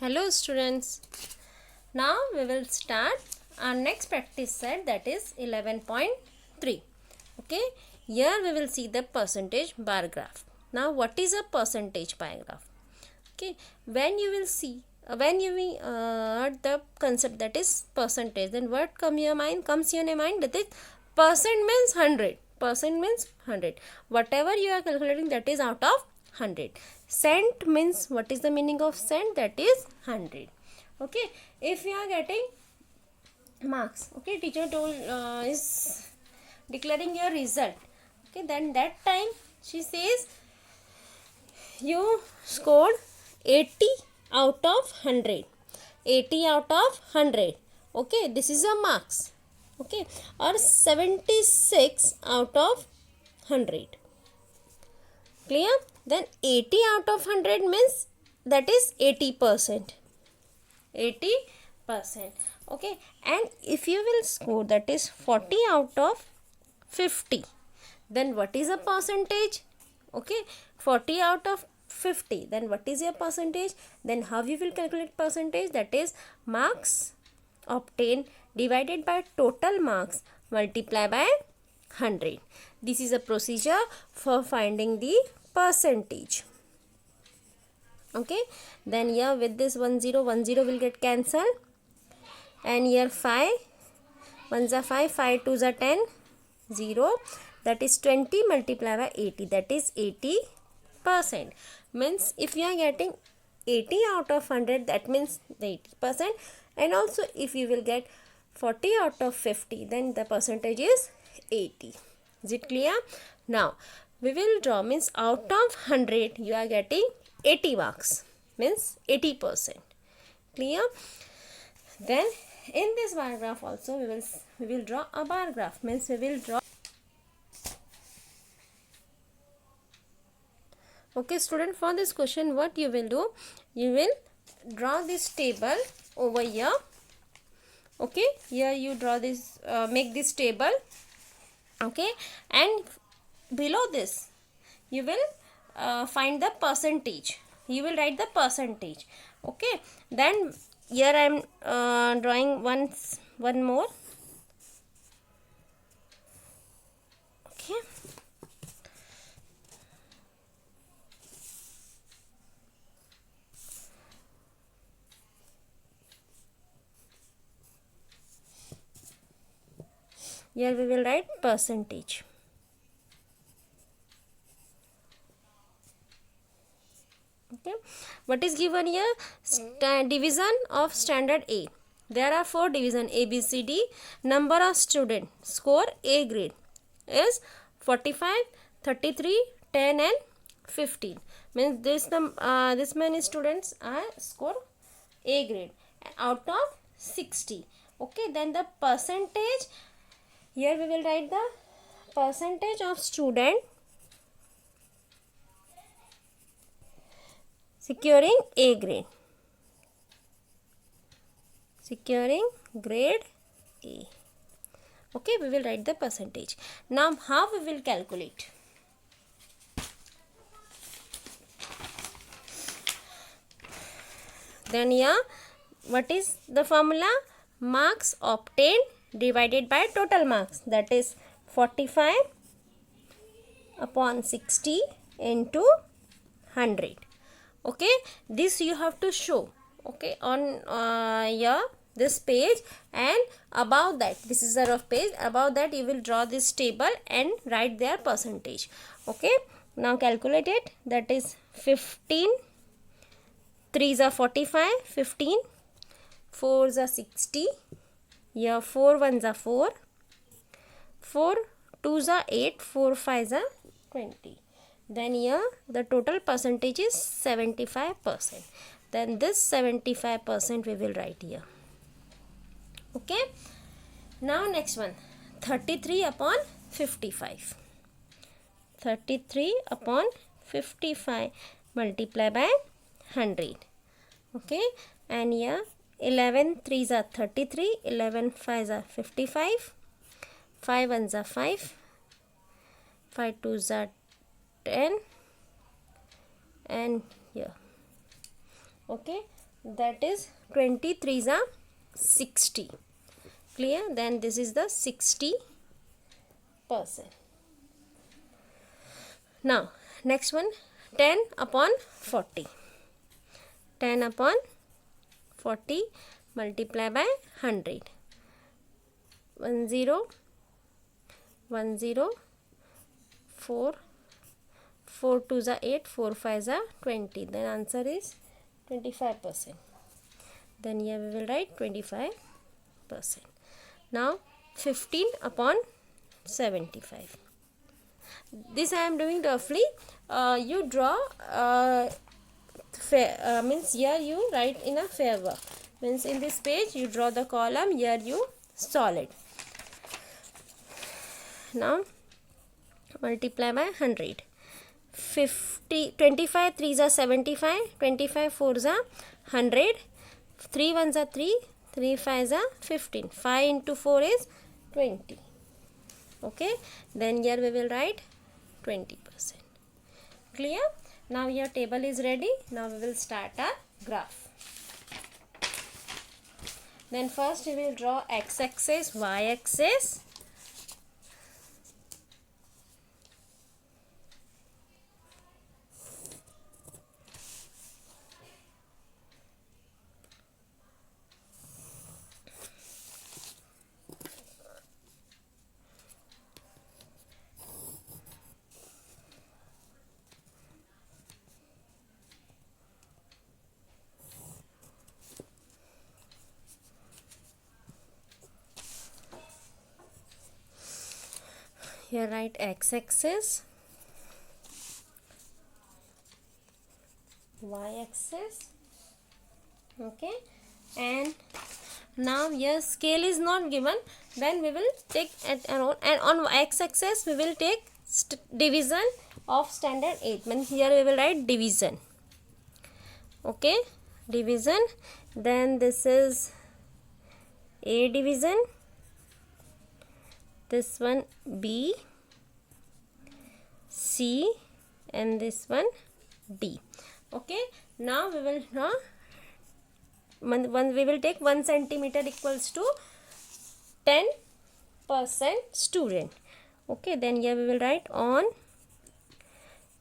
Hello students. Now we will start our next practice set, that is 11.3. Okay. Here we will see the percentage bar graph. Now what is a percentage bar graph? Okay. When you will see when you will heard the concept that is percentage, then what comes your mind? That is percent means 100. Percent means 100. Whatever you are calculating, that is out of 100. Cent means, what is the meaning of cent? That is 100. Okay. If you are getting marks, okay, teacher told is declaring your result, okay, then that time she says you scored 80 out of 100. 80 out of 100. Okay, this is a marks. Okay, or 76 out of 100. Clear? Then 80 out of 100 means that is 80%. 80%. Okay, and if you will score that is 40 out of 50, then what is a percentage? Okay, 40 out of 50, then what is your percentage? Then how you will calculate percentage? That is marks obtained divided by total marks multiply by 100. This is a procedure for finding the percentage. Okay, then here with this 10 will get cancelled, and here 5 1s are 5, 5 2s are 10, 0, that is 20 multiplied by 80, that is 80%. Means if you are getting 80 out of 100, that means the 80%, and also if you will get 40 out of 50, then the percentage is 80. Is it clear? Now we will draw, means out of 100 you are getting 80 marks, means 80%. Clear? Then in this bar graph also we will draw a bar graph, means we will draw. Okay student, for this question what you will do, you will draw this table over here. Okay, here you draw this, make this table. Okay, and below this you will find the percentage. You will write the percentage. Okay, then here I am drawing one more. Okay, here we will write percentage. Okay, what is given here? Division of standard A. There are 4 division A, B, C, D. Number of student score A grade is 45, 33, 10 and 15. Means this many students are score A grade out of 60. Okay, then the percentage, here we will write the percentage of student securing A grade. Securing grade A. Okay, we will write the percentage. Now how we will calculate? Then here, what is the formula? Marks obtained divided by total marks, that is 45 upon 60 into 100. Okay, this you have to show, okay, on here this page, and above that, this is a rough page, above that you will draw this table and write their percentage. Okay, now calculate it. That is 15 3s are 45, 15 4s are 60, here 4 1s are 4, 4 2s are 8, 4 5s are 20. Then here the total percentage is 75%. Then this 75% we will write here. Okay, now next one, 33 upon 55. 33 upon 55 multiply by 100. Okay, and here 11 3s are 33, 11 5s are 55, 5 1s are 5, 5 2s are 10, and here. Okay, that is 23s are 60. Clear? Then this is the 60%. Now next one, 10 upon 40. 10 upon 40 multiply by 100. 1 0 1 0 4 4 2s are 8, 4 5s are 20. Then answer is 25%. Then here we will write 25%. Now 15 upon 75. This I am doing roughly. You draw means here you write in a fair work. Means in this page you draw the column, here you solid. Now multiply by 100. 25 3s are 75, 25 4s are 100, 3 1s are 3, 3 5s are 15. 5 into 4 is 20. Okay, then here we will write 20%. Clear? Now your table is ready. Now we will start our graph. Then first we will draw x-axis, y-axis. Here write x-axis, y-axis. Okay, and now here scale is not given, then we will take at around, and on x-axis we will take division of standard 8. Means here we will write division. Okay, division. Then this is A division, this one B, C, and this one D. Okay, now we will draw we will take 1 centimeter equals to 10% student. Okay, then here we will write on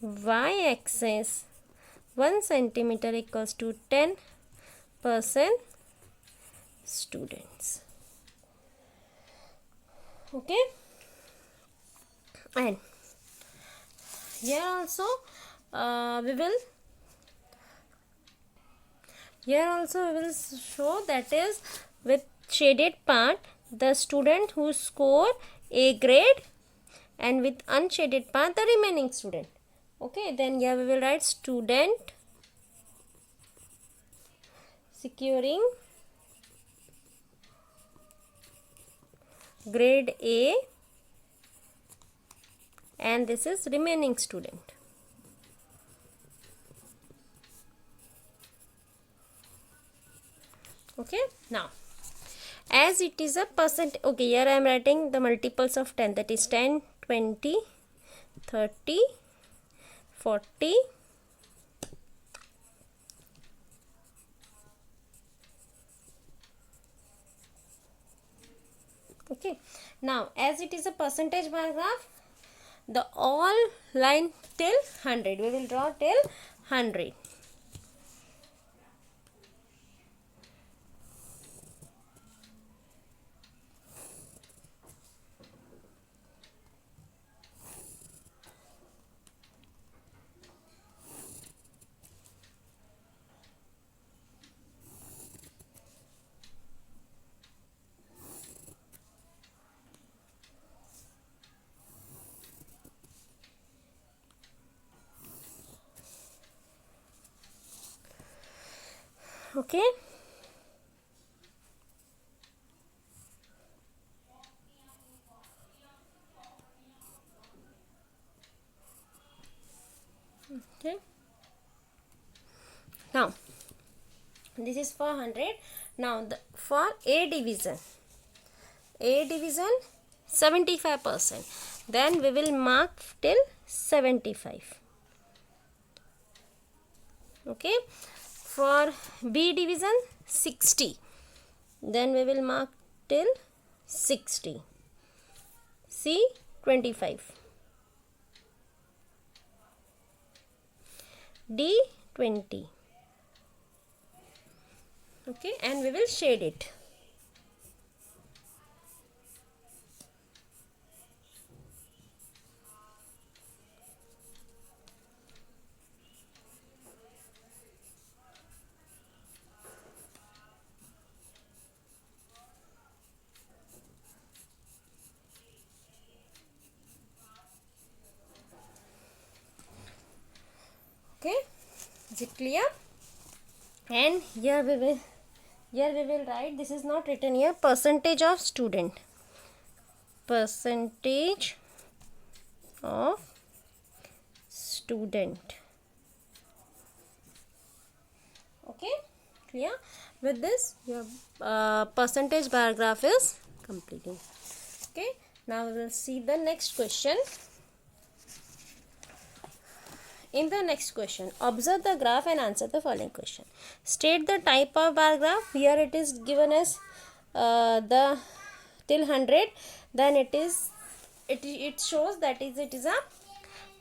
y-axis 1 centimeter equals to 10% students. Okay, and here also we will show, that is with shaded part, the student who score A grade, and with unshaded part the remaining student. Okay, then here we will write student securing grade A, and this is remaining student. Okay, now as it is a percent, okay, here I am writing the multiples of 10, that is 10, 20, 30, 40, okay. Now as it is a percentage bar graph, the all line till 100, we will draw till 100. Okay, okay. Now this is for 100. Now for A division 75%, then we will mark till 75. Okay, For B division 60, then we will mark till 60. C 25. D 20. Okay, and we will shade it. Okay, is it clear? And here we will write, this is not written here, percentage of student. Percentage of student. Okay, clear? With this, your percentage bar graph is completed. Okay, now we will see the next question. In the next question, observe the graph and answer the following question. State the type of bar graph. Here it is given as the till 100. Then it shows that it is a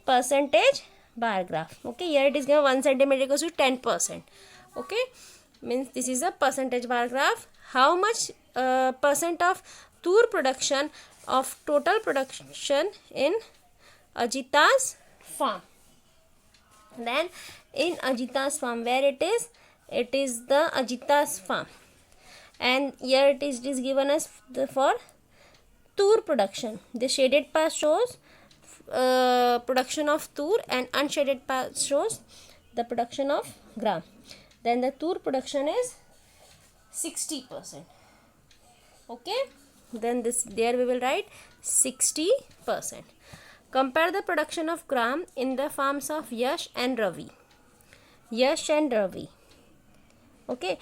percentage bar graph. Okay, here it is given 1 centimeter equals to 10%. Okay, means this is a percentage bar graph. How much percent of tur production of total production in Ajita's farm? Then in Ajita's farm, where it is the Ajita's farm, and here it is given as for tur production. The shaded part shows production of tur, and unshaded part shows the production of gram. Then the tur production is 60%. Okay, then there we will write 60%. Compare the production of gram in the farms of Yash and Ravi. Yash and Ravi. Okay.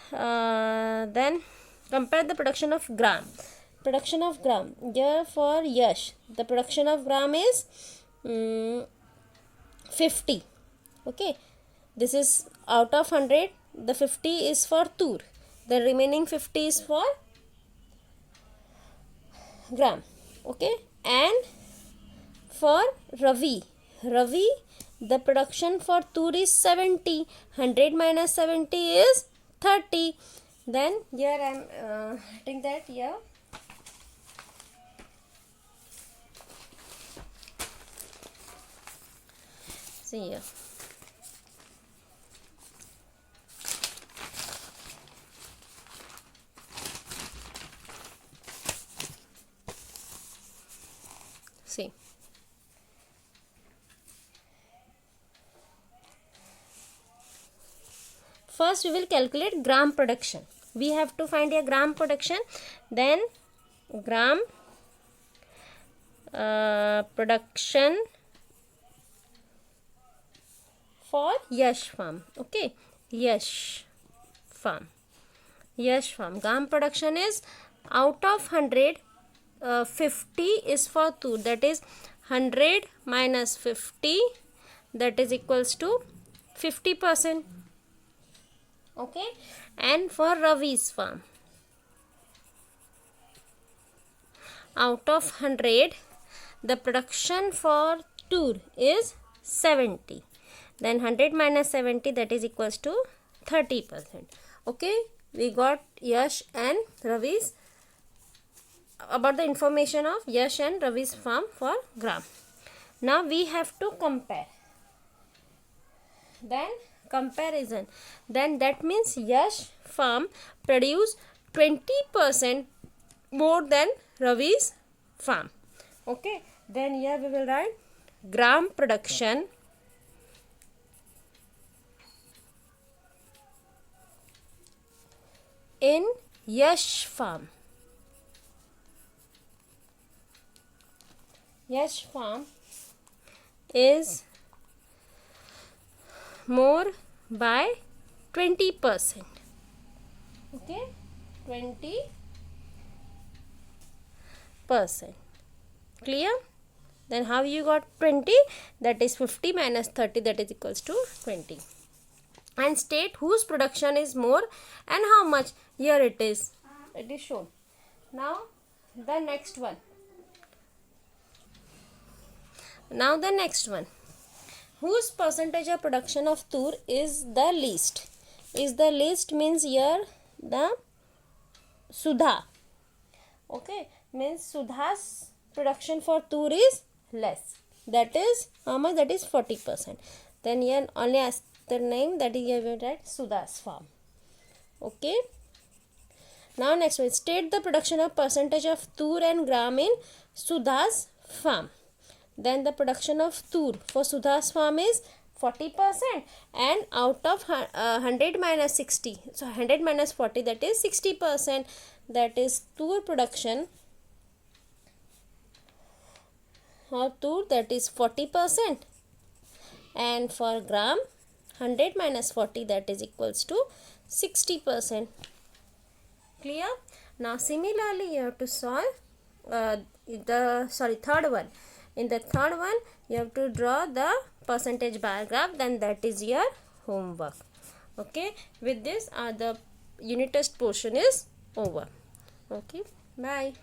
Then compare the production of gram. Production of gram. Here for Yash, the production of gram is 50. Okay. This is out of 100. The 50 is for tur. The remaining 50 is for gram. Okay. And for Ravi, the production for tur is 70. 100 minus 70 is 30. Then here I am writing that here. See here. See. First we will calculate gram production. We have to find a gram production. Then gram production for Yash farm. Okay, Yash farm. Gram production is out of 100. 50 is for tur, that is 100 minus 50, that is equals to 50%. Okay, and for Ravi's farm, out of 100, the production for tur is 70. Then 100 minus 70, that is equals to 30%. Okay, we got Yash and Ravi's, about the information of Yash and Ravi's farm for gram. Now we have to compare. Then comparison. Then that means Yash farm produce 20% more than Ravi's farm. Okay. Then here we will write gram production in Yash farm. Yash farm is more by 20%. Okay, 20%. Clear? Then how you got 20? That is 50 minus 30, that is equals to 20. and state whose production is more and how much. Here it is shown. Now the next one. Whose percentage of production of tur is the least? Is the least means here the Sudha. Okay, means Sudha's production for tur is less. That is how much? That is 40%. Then here only as the name, that is given at Sudha's farm. Okay. Now next one, state the production of percentage of tur and gram in Sudha's farm. Then the production of tur for Sudha's farm is 40%, and out of 100 minus 60, so 100 minus 40, that is 60%. That is tur production of tur, that is 40%, and for gram 100 minus 40, that is equals to 60%. Clear? Now similarly you have to solve third one. In the third one you have to draw the percentage bar graph, then that is your homework. Okay, with this the unit test portion is over. Okay, bye.